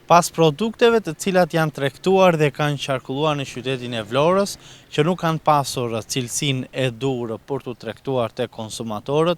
Pas produkteve të cilat janë tregtuar dhe kanë qarkulluar në qytetin e Vlorës, që nuk kanë pasur cilësinë e duhur për t'u tregtuar te konsumatorët,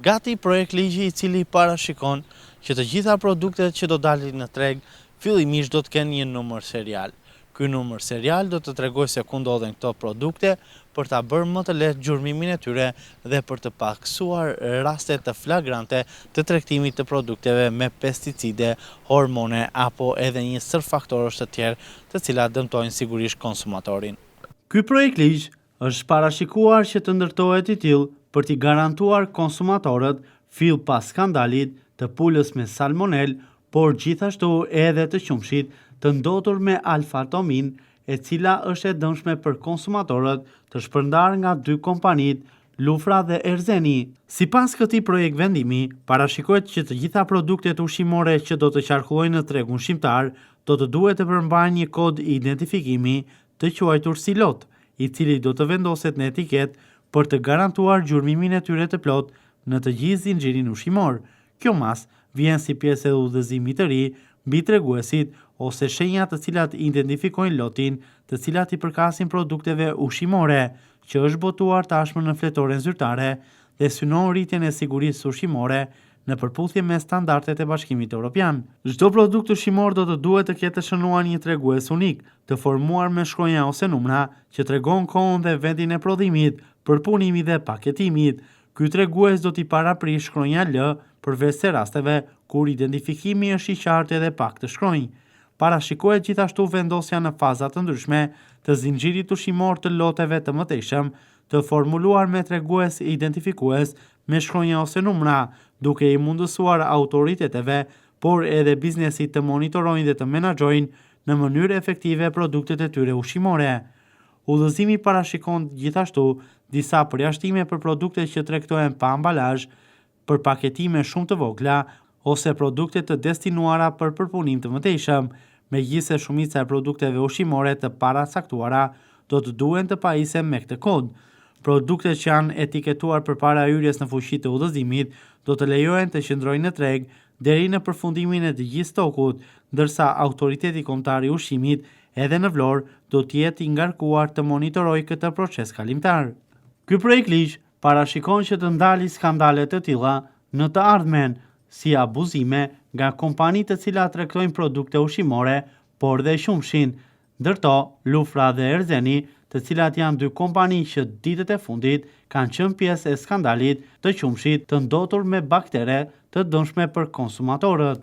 gati projekt ligji i cili parashikon që të gjitha produktet që do dalin në treg fillimisht do të kenë një numër serial. Ky numër serial do të tregojë se ku ndodhen këto produkte për ta bërë më të lehtë gjurmimin e tyre dhe për të paksuar raste të flagrante të tregtimit të produkteve me pesticide, hormone apo edhe një sër faktorësh të tjerë të cilat dëmtojnë sigurisht konsumatorin. Ky projekt ligj është parashikuar që të ndërtohet i tillë për t'i garantuar konsumatorët fill pas skandalit të pulës me salmonel, por gjithashtu edhe të qumshit të ndotur me alfatomin, e cila është e dëmshme për konsumatorët, të shpërndar nga dy kompanit, Lufra dhe Erzeni. Sipas këtij projekt vendimi, parashikohet që të gjitha produktet ushqimore që do të qarkullojnë në tregun shqiptar do të duhet të përmbajnë një kod identifikimi të quajtur si lot, i cili do të vendoset në etiket për të garantuar gjurmimin e tyre të plot në të gjithë zinxhirin ushqimor. Kjo mas vjen si pjesë e udhëzimit të ri mbi treguesit ose shenjat të cilat identifikojnë lotin, të cilat i përkasin produkteve ushqimore, që është botuar tashmë në fletoren zyrtare dhe synon rritjen e sigurisë ushqimore në përputhje me standardet e Bashkimit Evropian. Çdo produkt ushqimor do të duhet të ketë të shënuar një tregues unik, të formuar me shkronja ose numra, që tregon kohën dhe vendin e prodhimit, përpunimit dhe paketimit. Ky tregues do t'i paraprish shkronja L përveç se rasteve kur identifikimi është i qartë edhe pak të shkronjë. Parashikohet gjithashtu vendosja në faza të ndryshme të zinxhirit ushqimor të loteve të mëtejshëm, të formuluar me tregues identifikues me shkronja ose numra, duke i mundësuar autoriteteve, por edhe biznesit të monitorojnë dhe të menaxhojnë në mënyrë efektive produktet e tyre ushqimore. Udhëzimi parashikon gjithashtu disa përjashtime për produktet që tregtohen pa ambalazh, për paketime shumë të vogla ose produkte të destinuara për përpunim të mëtejshëm, megjithëse shumica e produkteve ushqimore të paracaktuara do të duhen të pajisen me këtë kod. Produktet që janë etiketuar përpara hyrjes në fuqi të udhëzimit do të lejohen të qëndrojnë në treg deri në përfundimin e të gjithë stokut, ndërsa autoriteti kombëtar i ushqimit edhe në Vlorë do të jetë i ngarkuar të monitorojë këtë proces kalimtar. Ky projekt ligj parashikon që të ndalë skandale të tilla në të ardhmen, si abuzime nga kompanitë të cilat tregtojnë produkte ushqimore, por dhe qumshin, ndërto Lufra dhe Erzeni, të cilat janë dy kompani që ditët e fundit kanë qenë pjesë e skandalit të qumshit të ndotur me baktere të dëmshme për konsumatorët.